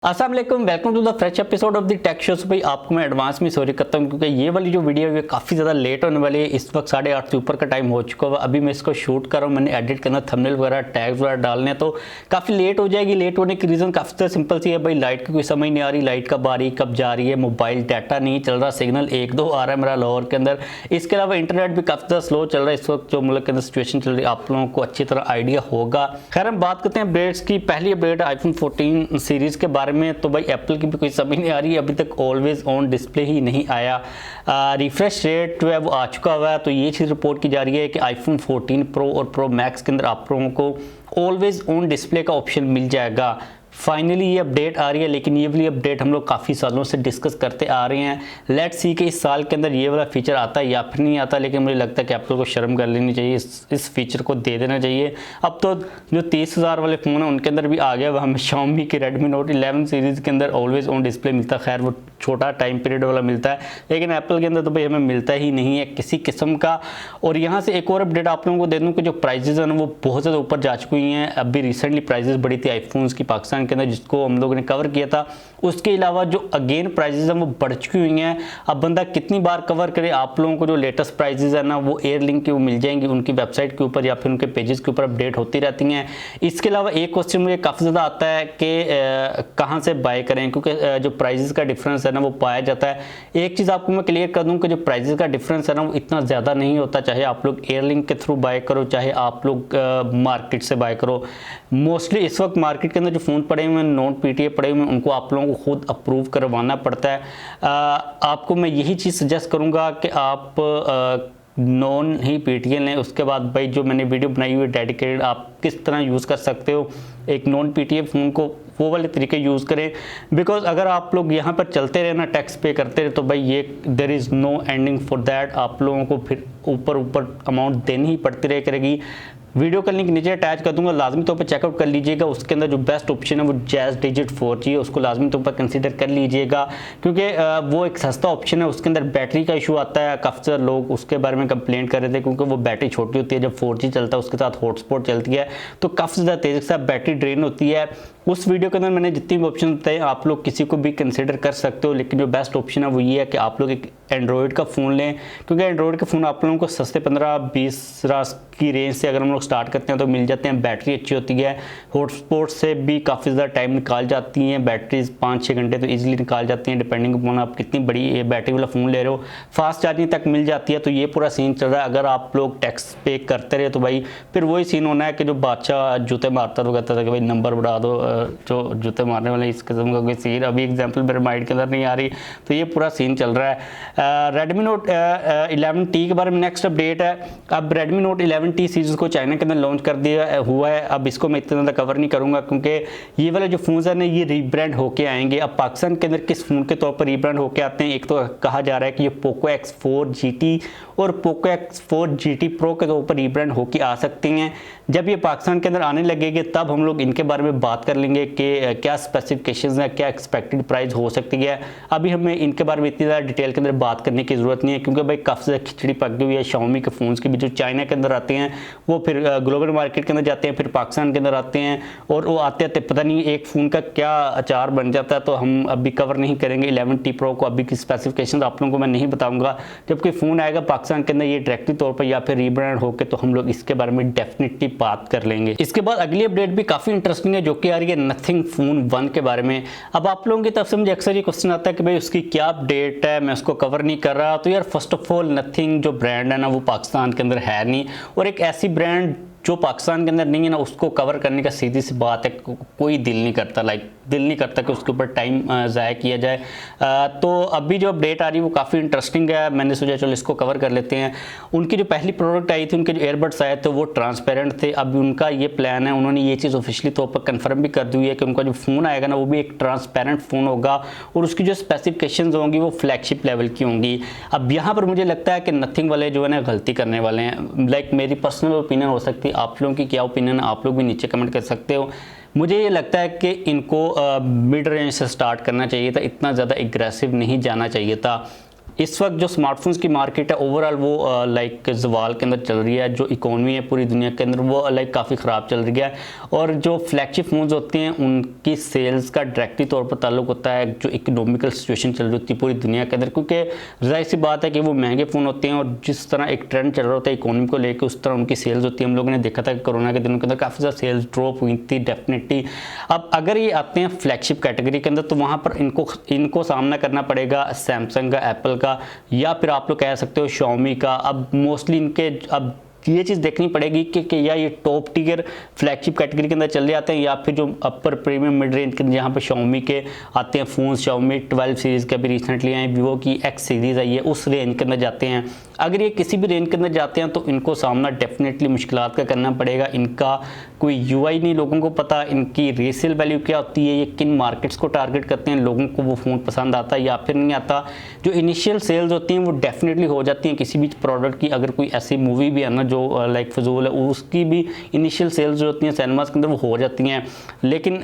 अस्सलाम वालेकुम, welcome to the fresh episode of the tech shows. भाई आपको मैं एडवांस में सॉरी करता हूँ क्योंकि ये वाली जो वीडियो है काफ़ी ज़्यादा लेट होने वाली है। इस वक्त 8:30 से ऊपर का टाइम हो चुका है। अभी मैं इसको शूट कर रहा हूँ, मैंने एडिट करना, थंबनेल वगैरह टैग्स वगैरह डालने, तो काफ़ी लेट हो जाएगी। लेट होने की रीज़न काफ़ी ज़्यादा सिंपल सी है भाई, लाइट की कोई समझ नहीं आ रही, लाइट कब आ रही है कब जा रही है, मोबाइल डाटा नहीं चल रहा, सिग्नल 1-2 आ रहा है मेरा लाहौर के अंदर। इसके अलावा इंटरनेट भी काफ़ी ज़्यादा स्लो चल रहा है इस वक्त जो मुल्क के अंदर सिचुएशन चल रही है, आप लोगों को अच्छी तरह आइडिया होगा। खैर हम बात करते हैं अपडेट्स की। पहली अपडेट आईफोन 14 सीरीज़ के बारे में। तो भाई एप्पल की भी कोई समझ नहीं आ रही, अभी तक ऑलवेज ऑन डिस्प्ले ही नहीं आया। रिफ्रेश रेट जो है वो आ चुका हुआ है। तो ये चीज़ रिपोर्ट की जा रही है कि आईफोन 14 प्रो और प्रो मैक्स के अंदर आप लोगों को ऑलवेज ऑन डिस्प्ले का ऑप्शन मिल जाएगा। फाइनली ये अपडेट आ रही है, लेकिन ये वाली अपडेट हम लोग काफ़ी सालों से डिस्कस करते आ रहे हैं। लेट्स सी कि इस साल के अंदर ये वाला फीचर आता है या फिर नहीं आता, लेकिन मुझे लगता है कि आप लोगों को शर्म कर लेनी चाहिए, इस फीचर को दे देना चाहिए। अब तो जो 30,000 वाले फ़ोन हैं उनके अंदर भी आ गया। वह हमें Xiaomi के Redmi Note 11 सीरीज़ के अंदर ऑलवेज ऑन डिस्प्ले मिलता है। खैर वो छोटा टाइम पीरियड वाला मिलता है, लेकिन एप्पल के अंदर तो भाई हमें मिलता ही नहीं है किसी किस्म का। और यहाँ से एक और अपडेट आप लोगों को दे दूँ कि जो प्राइजेज हैं वो बहुत ज़्यादा ऊपर जा चुकी हैं। अभी रिसेंटली प्राइजेज बढ़ी थी आईफोन्स की पाकिस्तान के अंदर, जिसको हम लोगों ने कवर किया था। उसके अलावा जो अगेन प्राइजेज हैं वो बढ़ चुकी हुई हैं। अब बंदा कितनी बार कवर करे, आप लोगों को जो लेटेस्ट प्राइजेज है ना वो एयर लिंक की वो मिल जाएंगी उनकी वेबसाइट के ऊपर या फिर उनके पेजेस के ऊपर अपडेट होती रहती हैं। इसके अलावा एक क्वेश्चन मुझे काफ़ी ज़्यादा आता है कि कहाँ से बाय करें, क्योंकि जो प्राइजेस का डिफरेंस है ना वो पाया जाता है। एक चीज़ आपको मैं क्लियर कर दूं कि जो प्राइजेस का डिफरेंस है ना वो इतना ज़्यादा नहीं होता, चाहे आप लोग एयर लिंक के थ्रू बाय करो चाहे आप लोग मार्केट से बाय करो। मोस्टली इस वक्त मार्केट के अंदर जो फ़ोन पड़े हुए हैं, नॉन पीटीए पड़े हुए हैं, उनको आप लोगों को खुद अप्रूव करवाना पड़ता है। आपको मैं यही चीज़ सजेस्ट करूँगा कि आप नॉन ही पीटीए लें। उसके बाद भाई जो मैंने वीडियो बनाई हुई है डेडिकेटेड, आप किस तरह यूज़ कर सकते हो एक नॉन पीटीए फ़ोन को, वो वाले तरीके यूज़ करें। बिकॉज अगर आप लोग यहाँ पर चलते रहे ना, टैक्स पे करते रहे, तो भाई ये there is no ending for that. आप लोगों को फिर ऊपर अमाउंट देनी ही पड़ती रहे करेगी। वीडियो का लिंक नीचे अटैच कर दूंगा, लाजमी तौर पर चेकआउट कर लीजिएगा। उसके अंदर जो बेस्ट ऑप्शन है वो जैज़ डिजिट 4G है, उसको लाजमी तौर पर कंसीडर कर लीजिएगा क्योंकि वो एक सस्ता ऑप्शन है। उसके अंदर बैटरी का इशू आता है, काफ़ी सारे लोग उसके बारे में कंप्लेंट कर रहे थे क्योंकि वो बैटरी छोटी होती है। जब 4G चलता है उसके साथ हॉटस्पॉट चलती है तो काफ़ी ज़्यादा तेज़ी से बैटरी ड्रेन होती है। उस वीडियो के अंदर मैंने जितनी भी ऑप्शन बताए आप लोग किसी को भी कंसिडर कर सकते हो, लेकिन जो बेस्ट ऑप्शन है वो ये है कि आप लोग एक एंड्रॉयड का फ़ोन लें, क्योंकि एंड्रॉयड के फ़ोन आप लोगों को सस्ते 15-20 की रेंज से अगर हम लोग स्टार्ट करते हैं तो मिल जाते हैं। बैटरी अच्छी होती है, हॉटस्पॉट से भी काफ़ी ज़्यादा टाइम निकाल जाती हैं, बैटरीज 5-6 घंटे तो ईजिली निकाल जाती हैं, डिपेंडिंग अपॉन आप कितनी बड़ी बैटरी वाला फ़ोन ले रहे हो। फास्ट चार्जिंग तक मिल जाती है। तो ये पूरा सीन चल रहा है। अगर आप लोग टैक्स पे करते रहे तो भाई फिर वही सीन होना है कि जो बादशाह जूते मारता तो कहता था कि भाई नंबर बढ़ा दो, जो जूते मारने वाले इस किस्म का कोई सीन अभी एग्जाम्पल मेरे माइंड के अंदर नहीं आ रही। तो ये पूरा सीन चल रहा है। Redmi Note 11T के बारे में नेक्स्ट अपडेट है। अब Redmi Note 11T सीरीज को चाइना के अंदर लॉन्च कर दिया हुआ है। अब इसको मैं इतना ज़्यादा कवर नहीं करूंगा क्योंकि ये वाले जो फ़ोन है ना ये रीब्रांड होके आएंगे। अब पाकिस्तान के अंदर किस फ़ोन के तौर पर रीब्रांड होके आते हैं, एक तो कहा जा रहा है कि ये Poco X4 GT और Poco X4 GT Pro के तौर पर रीब्रांड होके आ सकते हैं। जब ये पाकिस्तान के अंदर आने लगेंगे तब हम लोग इनके बारे में बात कर लेंगे कि क्या स्पेसिफिकेशंस हैं, क्या एक्सपेक्टेड प्राइस हो सकती है। अभी हमें इनके बारे में इतनी ज़्यादा डिटेल के अंदर बात करने की ज़रूरत नहीं है क्योंकि भाई काफ़ी ज़्यादा खिचड़ी पक गई हुई है Xiaomi के फ़ोन्स की भी। जो चाइना के अंदर आते हैं वो फिर ग्लोबल मार्केट के अंदर जाते हैं, फिर पाकिस्तान के अंदर आते हैं और वो आते आते पता नहीं एक फ़ोन का क्या अचार बन जाता है। तो हम अभी कवर नहीं करेंगे 11T Pro को, अभी की स्पेसिफिकेशन आप लोगों को मैं नहीं बताऊँगा। जब कोई फ़ोन आएगा पाकिस्तान के अंदर ये डायरेक्टली तौर पर या फिर रीब्रांड होकर तो हम लोग इसके बारे में डेफिनेटली बात कर लेंगे। इसके बाद अगली अपडेट भी काफ़ी इंटरेस्टिंग है जो कि आ रही है नथिंग फ़ोन 1 के बारे में। अब आप लोगों की तरफ से मुझे अक्सर ये क्वेश्चन आता है कि भाई उसकी क्या अपडेट है, मैं उसको कवर नहीं कर रहा। तो यार फर्स्ट ऑफ ऑल नथिंग जो ब्रांड है ना वो पाकिस्तान के अंदर है नहीं, और एक ऐसी ब्रांड जो पाकिस्तान के अंदर नहीं है ना उसको कवर करने का सीधी सी बात है कोई दिल नहीं करता, दिल नहीं करता कि उसके ऊपर टाइम ज़ाया किया जाए। तो अभी जो अपडेट आ रही है वो काफ़ी इंटरेस्टिंग है। मैंने सोचा चलो इसको कवर कर लेते हैं। उनकी जो पहली प्रोडक्ट आई थी, उनके जो एयरबड्स आए थे वो ट्रांसपेरेंट थे। अभी उनका ये प्लान है, उन्होंने ये चीज़ ऑफिशियली तौर पर कन्फर्म भी कर दी हुई है कि उनका जो फ़ोन आएगा ना वो भी एक ट्रांसपेरेंट फ़ोन होगा और उसकी जो स्पेसिफिकेशंस होंगी वो फ्लैगशिप लेवल की होंगी। अब यहाँ पर मुझे लगता है कि नथिंग वाले जो है ना गलती करने वाले हैं। मेरी पर्सनल ओपिनियन हो सकती है, आप लोगों की क्या ओपिनियन है आप लोग भी नीचे कमेंट कर सकते हो। मुझे ये लगता है कि इनको मिड रेंज से स्टार्ट करना चाहिए था, इतना ज़्यादा एग्रेसिव नहीं जाना चाहिए था। इस वक्त जो स्मार्टफोन्स की मार्केट है ओवरऑल वो लाइक जवाल के अंदर चल रही है। जो इकोनॉमी है पूरी दुनिया के अंदर वो लाइक काफ़ी ख़राब चल रही है, और जो फ्लैगशिप फ़ोन्स होते हैं उनकी सेल्स का डायरेक्टली तौर पर ताल्लुक होता है जो इकोनॉमिकल सिचुएशन चल रही होती है पूरी दुनिया के अंदर, क्योंकि जाहिर सी बात है कि वो महंगे फ़ोन होते हैं और जिस तरह एक ट्रेंड चल रहा होता है इकोनॉमी को लेकर उस तरह उनकी सेल्स होती है। हम लोगों ने देखा था कि कोरोना के दिनों के अंदर काफ़ी ज़्यादा सेल्स ड्रॉप हुई थी डेफिनेटली। अब अगर ये आते हैं फ्लैगशिप कैटेगरी के अंदर तो वहाँ पर इनको सामना करना पड़ेगा सैमसंग का, एप्पल का, या फिर आप लोग कह सकते हो Xiaomi का। अब मोस्टली इनके अब ये चीज़ देखनी पड़ेगी कि या ये टॉप टियर फ्लैगशिप कैटेगरी के अंदर चले जाते हैं या फिर जो अपर प्रीमियम मिड रेंज के जहाँ पे Xiaomi के आते हैं फ़ोन, Xiaomi 12 सीरीज़ के अभी रिसेंटली आए, Vivo की X सीरीज़ आई है, उस रेंज के अंदर जाते हैं। अगर ये किसी भी रेंज के अंदर जाते हैं तो इनको सामना डेफिनेटली मुश्किलात का करना पड़ेगा। इनका कोई यूआई नहीं लोगों को पता, इनकी रीसेल वैल्यू क्या होती है, ये किन मार्केट्स को टारगेट करते हैं, लोगों को वो फ़ोन पसंद आता है या फिर नहीं आता। जो इनिशियल सेल्स होती हैं वो डेफिनेटली हो जाती हैं किसी भी प्रोडक्ट की। अगर कोई ऐसी मूवी भी है ना जो लाइक फजूल है उसकी भी इनिशियल सेल्स जो होती हैं सिनेमास के अंदर वो हो जाती हैं। लेकिन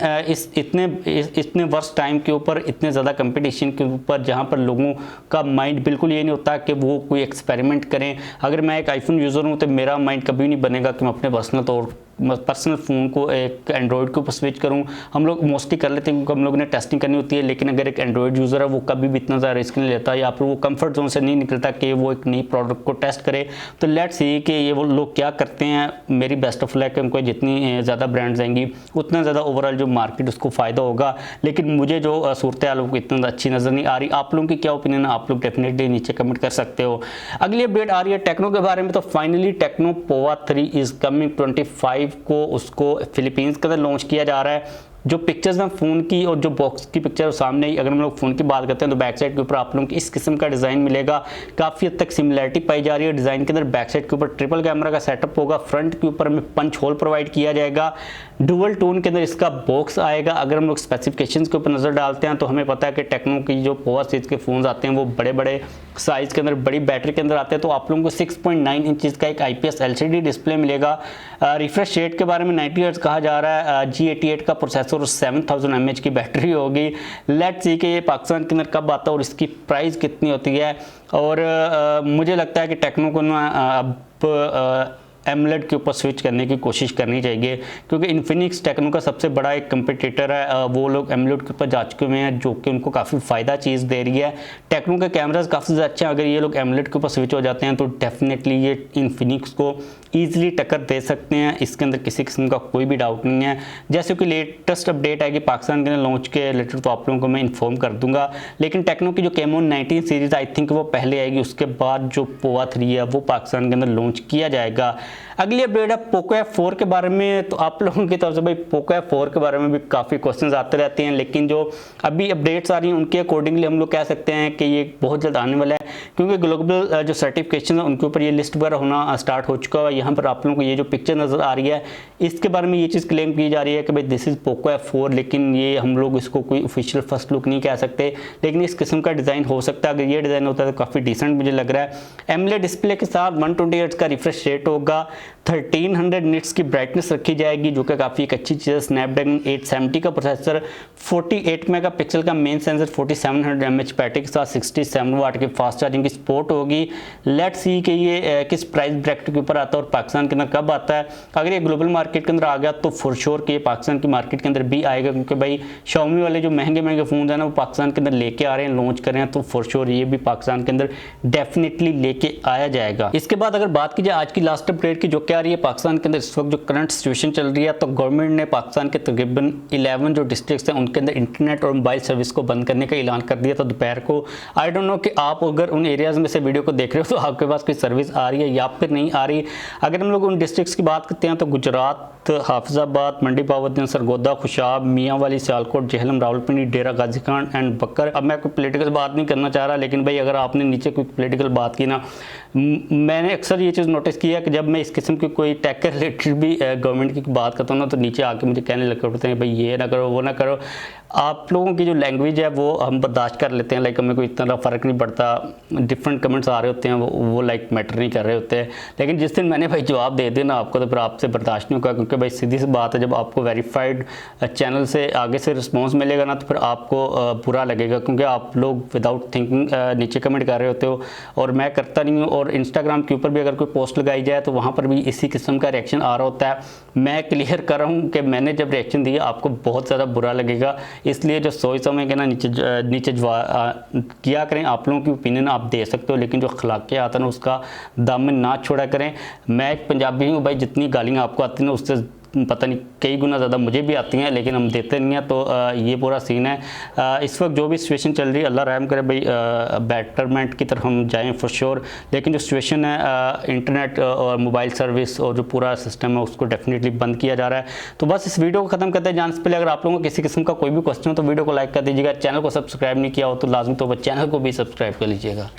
इतने वर्ष टाइम के ऊपर, इतने ज़्यादा कंपटीशन के ऊपर, जहाँ पर लोगों का माइंड बिल्कुल ये नहीं होता कि वो कोई एक्सपेरिमेंट करें। अगर मैं एक आईफोन यूज़र हूँ तो मेरा माइंड कभी नहीं बनेगा कि मैं अपने पर्सनल फ़ोन को एक एंड्रॉयड के ऊपर स्विच करूँ। हम लोग मोस्टली कर लेते हैं क्योंकि हम लोगों ने टेस्टिंग करनी होती है, लेकिन अगर एक एंड्रॉयड यूज़र है वो कभी भी इतना ज़्यादा रिस्क नहीं लेता या फिर वो कंफर्ट जोन से नहीं निकलता कि वो एक नई प्रोडक्ट को टेस्ट करे। तो लेट्स सी कि ये वो लोग क्या करते हैं। मेरी बेस्ट ऑफ लक है, उनको जितनी ज़्यादा ब्रांड्स आएंगी उतना ज़्यादा ओवरऑल जो मार्केट उसको फ़ायदा होगा। लेकिन मुझे जो सूरत हाल को इतना अच्छी नज़र नहीं आ रही। आप लोगों की क्या ओपिनियन है, आप लोग डेफिनेटली नीचे कमेंट कर सकते हो। अगली अपडेट आ रही है टेक्नो के बारे में। तो finally techno Pova 3 is coming 25 को उसको फिलीपींस के अंदर लॉन्च किया जा रहा है। जो पिक्चर्स हैं फ़ोन की और जो बॉक्स की पिक्चर सामने ही, अगर हम लोग फ़ोन की बात करते हैं तो बैक साइड के ऊपर आप लोगों को इस किस्म का डिज़ाइन मिलेगा। काफ़ी हद तक सिमिलरिटी पाई जा रही है डिज़ाइन के अंदर। बैक साइड के ऊपर ट्रिपल कैमरा का सेटअप होगा, फ्रंट के ऊपर हमें पंच होल प्रोवाइड किया जाएगा, डुअल टोन के अंदर इसका बॉक्स आएगा। अगर हम लोग स्पेसिफिकेशंस के ऊपर नज़र डालते हैं तो हमें पता है कि टेक्नो की जो पोवा सीरीज के फ़ोन्स आते हैं वो बड़े बड़े साइज़ के अंदर, बड़ी बैटरी के अंदर आते हैं। तो आप लोगों को 6.9 इंचज़ का एक IPS LCD डिस्प्ले मिलेगा। रिफ्रेश रेट के बारे में 90 हर्ट्ज़ कहा जा रहा है। G88 का प्रोसेसर और 7000 mAh की बैटरी होगी। लेट्स सी कि ये पाकिस्तान के अंदर कब आता है और इसकी प्राइस कितनी होती है। और मुझे लगता है कि टेक्नो को ना अब एमोलेड के ऊपर स्विच करने की कोशिश करनी चाहिए, क्योंकि इन्फिनिक्स टेक्नो का सबसे बड़ा एक कंपटीटर है। वो लोग एमोलेड के ऊपर जा चुके हुए हैं जो कि उनको काफ़ी फ़ायदा चीज़ दे रही है। टेक्नो के कैमराज काफ़ी ज़्यादा अच्छे हैं। अगर ये लोग एमोलेड के ऊपर स्विच हो जाते हैं तो डेफिनेटली ये इन्फिनिक्स को ईजिली टक्कर दे सकते हैं। इसके अंदर किसी किस्म का कोई भी डाउट नहीं है। जैसे कि लेटेस्ट अपडेट है कि पाकिस्तान के लॉन्च के रिलेटेड तो आप लोगों को मैं इन्फॉर्म कर दूंगा। लेकिन टेक्नो की जो कैमोन 19 सीरीज़ आई थिंक वो पहले आएगी, उसके बाद जो पोवा 3 है वो पाकिस्तान के अंदर लॉन्च किया जाएगा। अगली अपडेट है पोको F4 के बारे में। तो आप लोगों की तरफ से भाई पोको F4 के बारे में भी काफ़ी क्वेश्चंस आते रहते हैं, लेकिन जो अभी अपडेट्स आ रही हैं उनके अकॉर्डिंगली हम लोग कह सकते हैं कि ये बहुत जल्द आने वाला है, क्योंकि ग्लोबल जो सर्टिफिकेशन है उनके ऊपर ये लिस्ट वगैरह होना स्टार्ट हो चुका है। यहाँ पर आप लोगों को ये जो पिक्चर नज़र आ रही है इसके बारे में ये चीज़ क्लेम की जा रही है कि भाई दिस इज़ पोको F4, लेकिन ये हम लोग इसको कोई ऑफिशियल फर्स्ट लुक नहीं कह सकते। लेकिन इस किस्म का डिज़ाइन हो सकता है। अगर ये डिज़ाइन होता है तो काफ़ी डिसेंट मुझे लग रहा है। एमोलेड डिस्प्ले के साथ 120 हर्ट्ज़ का रिफ्रेश रेट होगा, 1300 निट्स की ब्राइटनेस रखी जाएगी जो कि काफ़ी एक अच्छी चीज़ है। स्नैपड्रैगन 870 का प्रोसेसर, 48 मेगापिक्सल का मेन सेंसर, 4700 mAh बैटरी के साथ 67 वाट की फास्ट चार्जिंग की सपोर्ट होगी। लेट्स सी कि ये किस प्राइस ब्रैकेट के ऊपर आता है और पाकिस्तान के अंदर कब आता है। अगर ये ग्लोबल मार्केट के अंदर आ गया तो फॉर श्योर कि ये पाकिस्तान की मार्केट के अंदर भी आएगा, क्योंकि भाई Xiaomi वाले जो महंगे फ़ोन हैं ना वो पाकिस्तान के अंदर लेके आ रहे हैं, लॉन्च कर रहे हैं, तो फॉर श्योर ये भी पाकिस्तान के अंदर डेफिनेटली लेके आया जाएगा। इसके बाद अगर बात की जाए आज की लास्ट अपडेट की जो क्या आ रही है पाकिस्तान के अंदर इस वक्त जो करंट सिचुएशन चल रही है, तो गवर्नमेंट ने पाकिस्तान के तकरीबन 11 जो डिस्ट्रिक्ट्स हैं उनके अंदर इंटरनेट और मोबाइल सर्विस को बंद करने का ऐलान कर दिया। तो दोपहर को आई डोंट नो कि आप अगर उन एरियाज़ में से वीडियो को देख रहे हो तो आपके पास कोई सर्विस आ रही है या फिर नहीं आ रही। अगर हम लोग उन डिस्ट्रिक्ट्स की बात करते हैं तो गुजरात, हाफिजाबाद, मंडी पावरदीन, सरगोदा, खुशाब, मियांवाली, सियालकोट, जेहलम, रावलपिंडी, डेरा गाजी खान एंड बकर। अब मैं कोई पॉलिटिकल बात नहीं करना चाह रहा, लेकिन भाई अगर आपने नीचे कोई पॉलिटिकल बात की ना, मैंने अक्सर ये चीज़ नोटिस किया कि जब मैं इस किस्म की कोई टेक के रिलेटेड भी गवर्नमेंट की बात करता हूँ ना तो नीचे आके मुझे कहने लग पड़ते हैं भाई ये ना करो वो ना करो। आप लोगों की जो लैंग्वेज है वो हम बर्दाश्त कर लेते हैं, लाइक हमें कोई इतना फ़र्क नहीं पड़ता। डिफरेंट कमेंट्स आ रहे होते हैं वो लाइक मैटर नहीं कर रहे होते हैं। लेकिन जिस दिन मैंने भाई जवाब दे दिया ना आपको तो फिर आपसे बर्दाश्त नहीं होगा, क्योंकि क्योंकि भाई सीधी सी बात है, जब आपको वेरीफाइड चैनल से आगे से रिस्पॉन्स मिलेगा ना तो फिर आपको बुरा लगेगा, क्योंकि आप लोग विदाउट थिंकिंग नीचे कमेंट कर रहे होते हो और मैं करता नहीं हूँ। और इंस्टाग्राम के ऊपर भी अगर कोई पोस्ट लगाई जाए तो वहाँ पर भी इसी किस्म का रिएक्शन आ रहा होता है। मैं क्लियर कर रहा हूँ कि मैंने जब रिएक्शन दिया आपको बहुत ज़्यादा बुरा लगेगा, इसलिए जो सोच समझ के ना नीचे किया करें। आप लोगों की ओपिनियन आप दे सकते हो, लेकिन जो अखलाकियात है ना उसका दामन ना छोड़ा करें। मैं एक पंजाबी हूँ भाई, जितनी गालियाँ आपको आती हैं उससे पता नहीं कई गुना ज़्यादा मुझे भी आती हैं, लेकिन हम देते नहीं हैं। तो ये पूरा सीन है इस वक्त जो भी सिचुएशन चल रही है। अल्लाह रहम करे भाई, बेटरमेंट की तरफ हम जाएं फॉर श्योर, लेकिन जो सिचुएशन है इंटरनेट और मोबाइल सर्विस और जो पूरा सिस्टम है उसको डेफिनेटली बंद किया जा रहा है। तो बस इस वीडियो को ख़त्म करते हैं। जाने से पहले अगर आप लोगों को किसी किस्म का कोई भी क्वेश्चन हो तो वीडियो को लाइक कर दीजिएगा। चैनल को सब्सक्राइब नहीं किया हो तो लाजमी तो चैनल को भी सब्सक्राइब कर लीजिएगा।